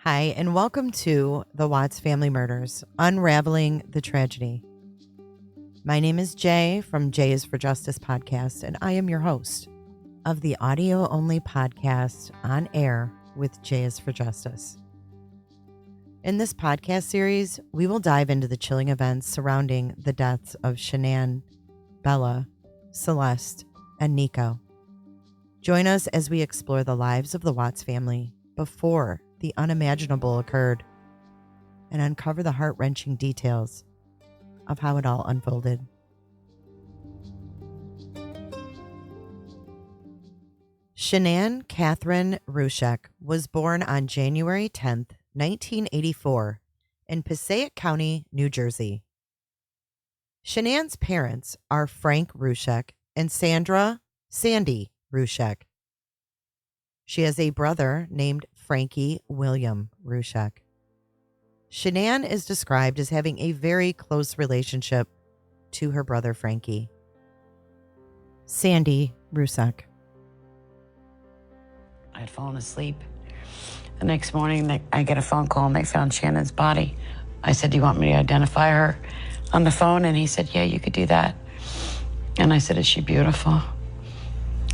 Hi, and welcome to the Watts Family Murders, Unraveling the Tragedy. My name is Jay from Jay is for Justice podcast, and I am your host of the audio-only podcast On Air with Jay is for Justice. In this podcast series, we will dive into the chilling events surrounding the deaths of Shanann, Bella, Celeste, and Nico. Join us as we explore the lives of the Watts family before the unimaginable occurred and uncover the heart-wrenching details of how it all unfolded. Shanann Catherine Rushek was born on January 10th, 1984 in Passaic County, New Jersey. Shanann's parents are Frank Rushek and Sandy Rushek. She has a brother named Frankie William Rushek. Shanann is described as having a very close relationship to her brother Frankie. Sandy Rushek. I had fallen asleep. The next morning, I get a phone call and they found Shannon's body. I said, "Do you want me to identify her on the phone?" And he said, "Yeah, you could do that." And I said, "Is she beautiful?"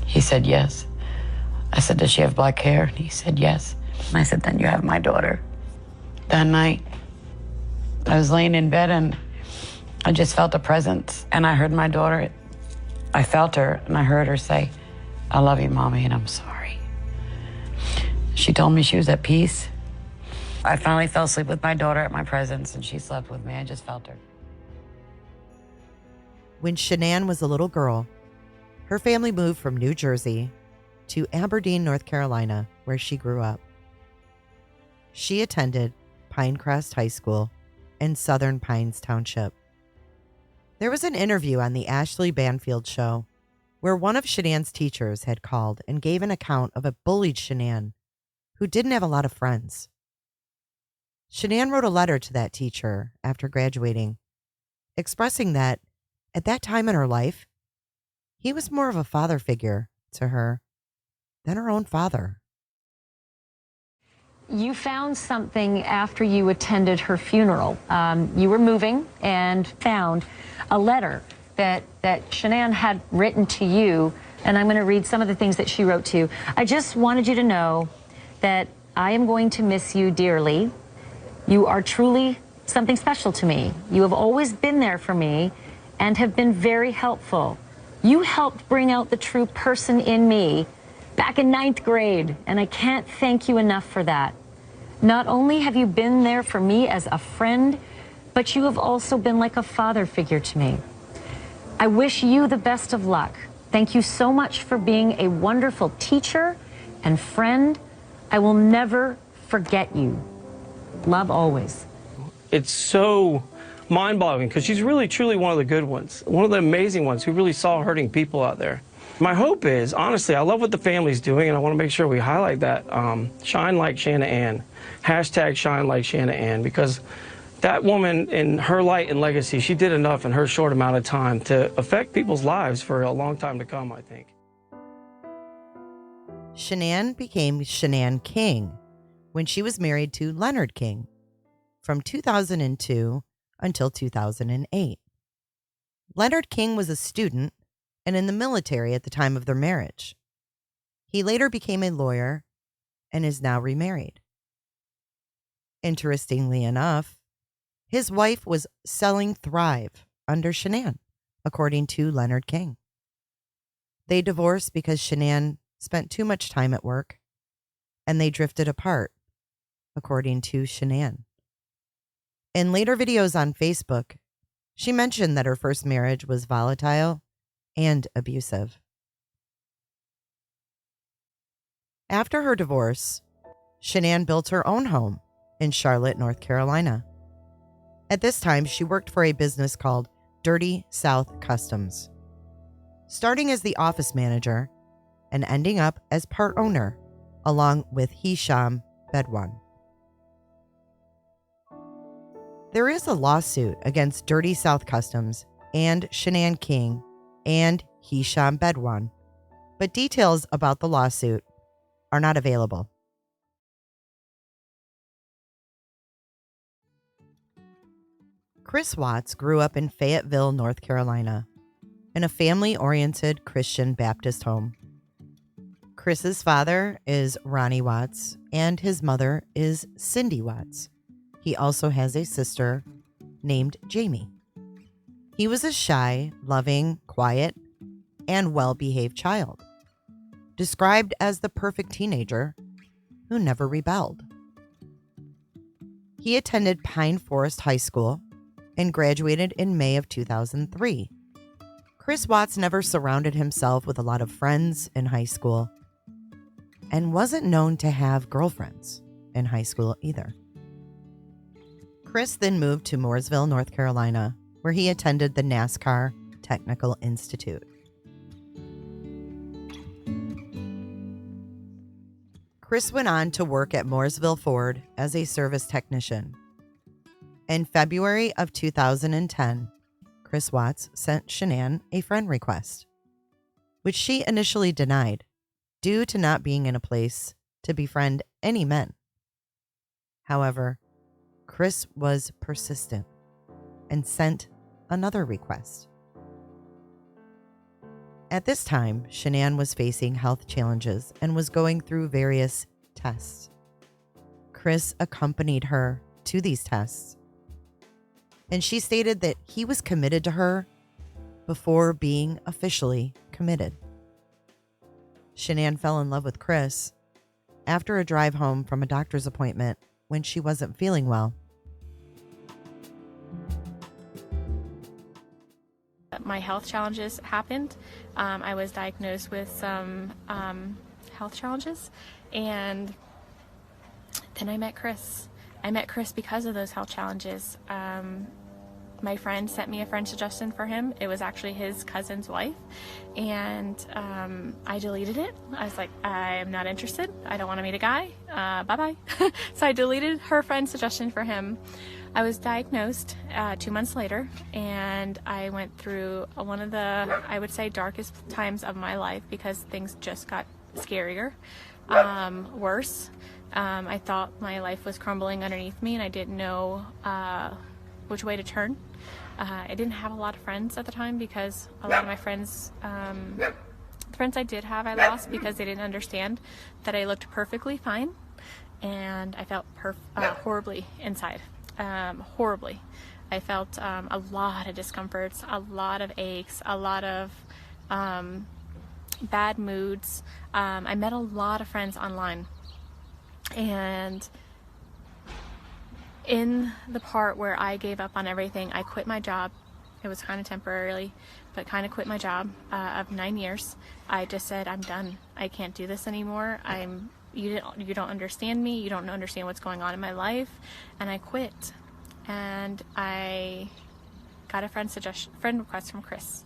He said, "Yes." I said, "Does she have black hair?" And he said, "Yes." And I said, "Then you have my daughter." That night, I was laying in bed and I just felt a presence. And I heard my daughter. I felt her and I heard her say, "I love you, Mommy, and I'm sorry." She told me she was at peace. I finally fell asleep with my daughter at my presence and she slept with me. I just felt her. When Shanann was a little girl, her family moved from New Jersey to Aberdeen, North Carolina, where she grew up. She attended Pinecrest High School in Southern Pines Township. There was an interview on the Ashley Banfield show where one of Shanann's teachers had called and gave an account of a bullied Shanann who didn't have a lot of friends. Shanann wrote a letter to that teacher after graduating, expressing that at that time in her life, he was more of a father figure to her than her own father. You found something after you attended her funeral. You were moving and found a letter that Shanann had written to you, and I'm going to read some of the things that she wrote to you. "I just wanted you to know that I am going to miss you dearly. You are truly something special to me. You have always been there for me and have been very helpful. You helped bring out the true person in me back in 9th grade, and I can't thank you enough for that. Not only have you been there for me as a friend, but you have also been like a father figure to me. I wish you the best of luck. Thank you so much for being a wonderful teacher and friend. I will never forget you. Love always." It's so mind-boggling because she's really truly one of the good ones, one of the amazing ones who really saw hurting people out there. My hope is, honestly, I love what the family's doing, and I want to make sure we highlight that. Shine like Shanann. Hashtag shine like Shanann, because that woman, in her light and legacy, she did enough in her short amount of time to affect people's lives for a long time to come, I think. Shanann became Shanann King when she was married to Leonard King from 2002 until 2008. Leonard King was a student and in the military at the time of their marriage. He later became a lawyer and is now remarried. Interestingly enough, his wife was selling Thrive under Shanann, according to Leonard King. They divorced because Shanann spent too much time at work, and they drifted apart, according to Shanann. In later videos on Facebook, she mentioned that her first marriage was volatile and abusive. After her divorce, Shanann built her own home in Charlotte, North Carolina. At this time, she worked for a business called Dirty South Customs, starting as the office manager and ending up as part owner, along with Hisham Bedwan. There is a lawsuit against Dirty South Customs and Shanann King and Hisham Bedwan, but details about the lawsuit are not available. Chris Watts grew up in Fayetteville, North Carolina, in a family-oriented Christian Baptist home. Chris's father is Ronnie Watts, and his mother is Cindy Watts. He also has a sister named Jamie. He was a shy, loving, quiet, and well-behaved child, described as the perfect teenager who never rebelled. He attended Pine Forest High School and graduated in May of 2003. Chris Watts never surrounded himself with a lot of friends in high school and wasn't known to have girlfriends in high school either. Chris then moved to Mooresville, North Carolina, where he attended the NASCAR Technical Institute. Chris went on to work at Mooresville Ford as a service technician. In February of 2010, Chris Watts sent Shann a friend request, which she initially denied due to not being in a place to befriend any men. However, Chris was persistent and sent another request. At this time, Shann was facing health challenges and was going through various tests. Chris accompanied her to these tests, and she stated that he was committed to her before being officially committed. Shann fell in love with Chris after a drive home from a doctor's appointment when she wasn't feeling well. My health challenges happened. I was diagnosed with some health challenges, and then I met Chris. I met Chris because of those health challenges. My friend sent me a friend suggestion for him. It was actually his cousin's wife, and I deleted it. I was like, I'm not interested. I don't want to meet a guy. Bye-bye. So I deleted her friend suggestion for him. I was diagnosed 2 months later, and I went through one of the, I would say, darkest times of my life because things just got scarier, worse. I thought my life was crumbling underneath me, and I didn't know which way to turn. I didn't have a lot of friends at the time because a lot of my friends, the friends I did have, I lost because they didn't understand that I looked perfectly fine, and I felt horribly inside. Horribly. I felt a lot of discomforts, a lot of aches, a lot of bad moods. I met a lot of friends online, and in the part where I gave up on everything, I quit my job. It was kind of temporarily, but kind of quit my job of 9 years. I just said, I'm done. I can't do this anymore. You don't understand me. You don't understand what's going on in my life. And I quit. And I got a friend request from Chris.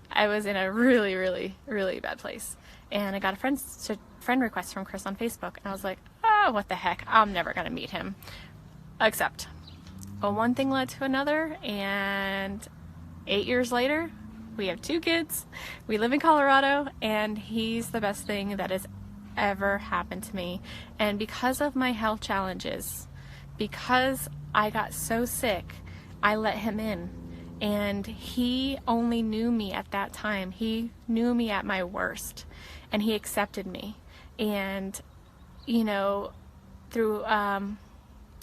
I was in a really, really, really bad place. And I got a friend request from Chris on Facebook. And I was like, oh, what the heck? I'm never going to meet him. Except, well, one thing led to another. And 8 years later, we have 2 kids. We live in Colorado. And he's the best thing that has ever happened to me. And because of my health challenges, because I got so sick, I let him in. And he only knew me at that time. He knew me at my worst, and he accepted me. And, you know, through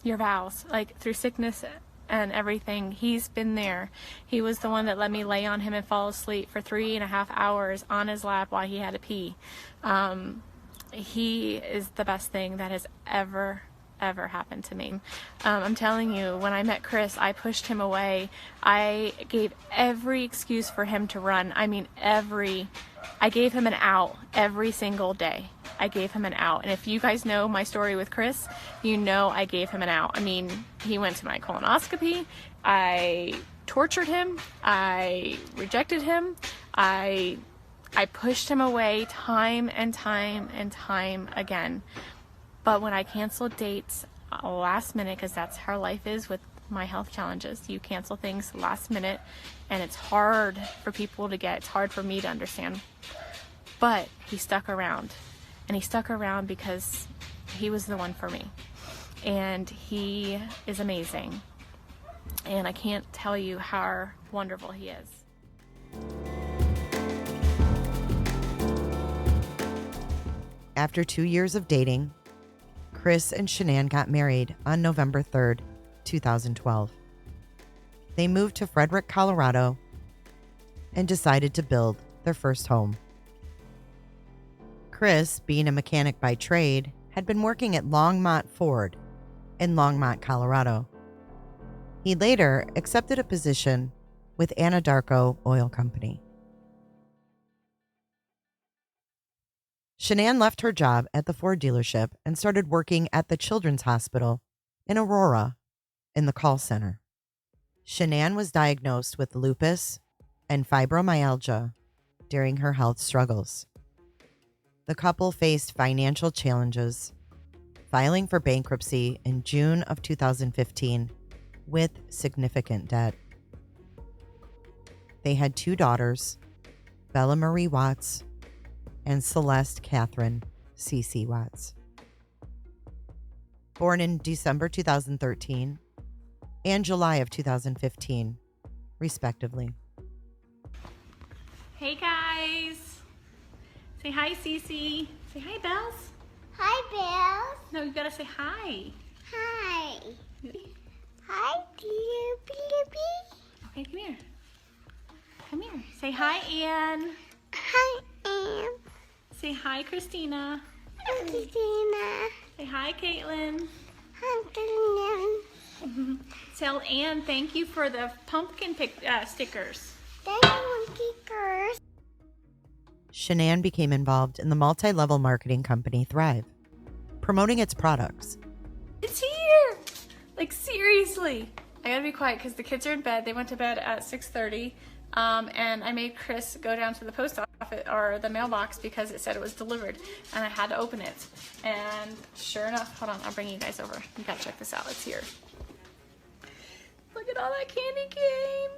your vows, like through sickness and everything, he's been there. He was the one that let me lay on him and fall asleep for 3.5 hours on his lap while he had to pee. He is the best thing that has ever happened to me. I'm telling you, when I met Chris, I pushed him away. I gave every excuse for him to run. I mean, I gave him an out every single day. I gave him an out. And if you guys know my story with Chris, you know I gave him an out. I mean, he went to my colonoscopy. I tortured him. I rejected him. I pushed him away time and time and time again. But when I canceled dates last minute, because that's how life is with my health challenges, you cancel things last minute, and it's hard for people to get, it's hard for me to understand. But he stuck around, and he stuck around because he was the one for me, and he is amazing. And I can't tell you how wonderful he is. After 2 years of dating, Chris and Shanann got married on November 3rd, 2012. They moved to Frederick, Colorado, and decided to build their first home. Chris, being a mechanic by trade, had been working at Longmont Ford in Longmont, Colorado. He later accepted a position with Anadarko Oil Company. Shanann left her job at the Ford dealership and started working at the Children's Hospital in Aurora in the call center. Shanann was diagnosed with lupus and fibromyalgia during her health struggles. The couple faced financial challenges, filing for bankruptcy in June of 2015 with significant debt. They had 2 daughters, Bella Marie Watts and Celeste Catherine C.C. Watts. Born in December 2013 and July of 2015, respectively. Hey guys! Say hi, Cece. Say hi, Bells. Hi, Bill. No, you gotta say hi. Hi. Hi, dear baby. Okay, come here. Come here. Say hi, Ann. Hi, Ann. Say hi, Christina. Hi, Christina. Say hi, Caitlin. Hi, Christina. Tell Ann thank you for the pumpkin stickers. Thank you, kickers. Shanann became involved in the multi-level marketing company Thrive, promoting its products. It's here! Like, seriously. I gotta be quiet because the kids are in bed. They went to bed at 6:30. And I made Chris go down to the post office or the mailbox because it said it was delivered and I had to open it. And sure enough, hold on, I'll bring you guys over. You gotta check this out. It's here. Look at all that candy cane.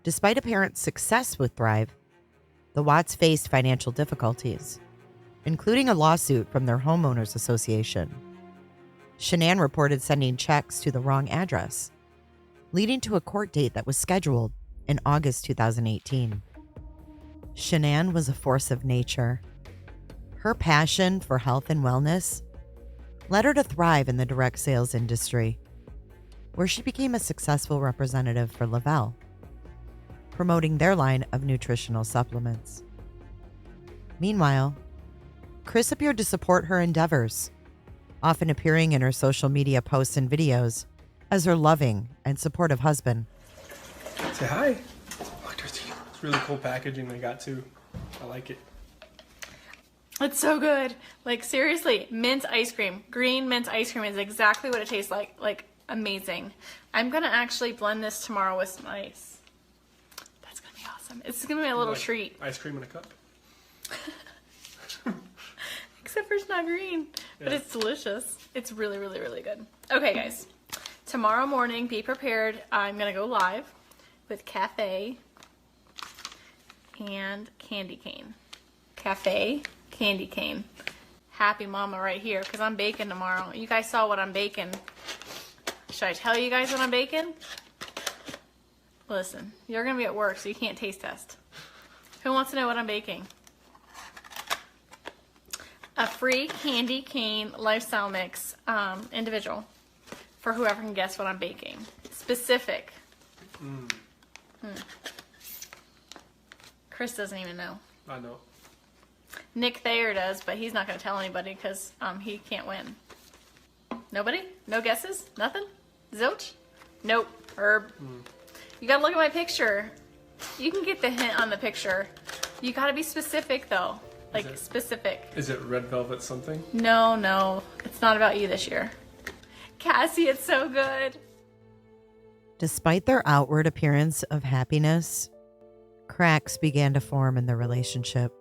Despite apparent success with Thrive, the Watts faced financial difficulties, including a lawsuit from their homeowners association. Shanann reported sending checks to the wrong address, leading to a court date that was scheduled in August 2018. Shanann was a force of nature. Her passion for health and wellness led her to thrive in the direct sales industry, where she became a successful representative for Lavelle, promoting their line of nutritional supplements. Meanwhile, Chris appeared to support her endeavors, often appearing in her social media posts and videos as her loving and supportive husband. Say hi. It's really cool packaging they got too. I like it. It's so good. Like, seriously, mint ice cream. Green mint ice cream is exactly what it tastes like. Like, amazing. I'm going to actually blend this tomorrow with some ice. That's going to be awesome. It's going to be a little treat. Ice cream in a cup. Except for it's not green. But it's delicious. It's really, really, really good. Okay, guys. Tomorrow morning, be prepared. I'm going to go live with cafe and candy cane. Cafe, candy cane. Happy mama right here because I'm baking tomorrow. You guys saw what I'm baking. Should I tell you guys what I'm baking? Listen, you're going to be at work so you can't taste test. Who wants to know what I'm baking? A free candy cane lifestyle mix individual for whoever can guess what I'm baking. Specific. Chris doesn't even know. I know. Nick Thayer does, but he's not going to tell anybody because he can't win. Nobody? No guesses? Nothing? Zilch? Nope. Herb. You got to look at my picture. You can get the hint on the picture. You got to be specific, though. Like, specific. Is it red velvet something? No. It's not about you this year. Cassie, it's so good. Despite their outward appearance of happiness, cracks began to form in their relationship.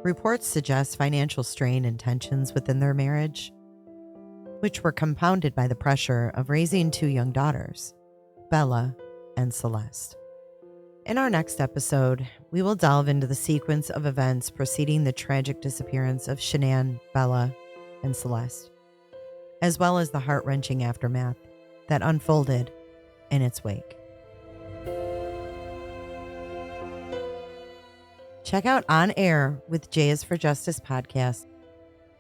Reports suggest financial strain and tensions within their marriage, which were compounded by the pressure of raising 2 young daughters, Bella and Celeste. In our next episode, we will delve into the sequence of events preceding the tragic disappearance of Shanann, Bella, and Celeste, as well as the heart-wrenching aftermath that unfolded in its wake. Check out On Air with J is for Justice podcast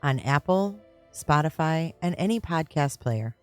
on Apple, Spotify, and any podcast player.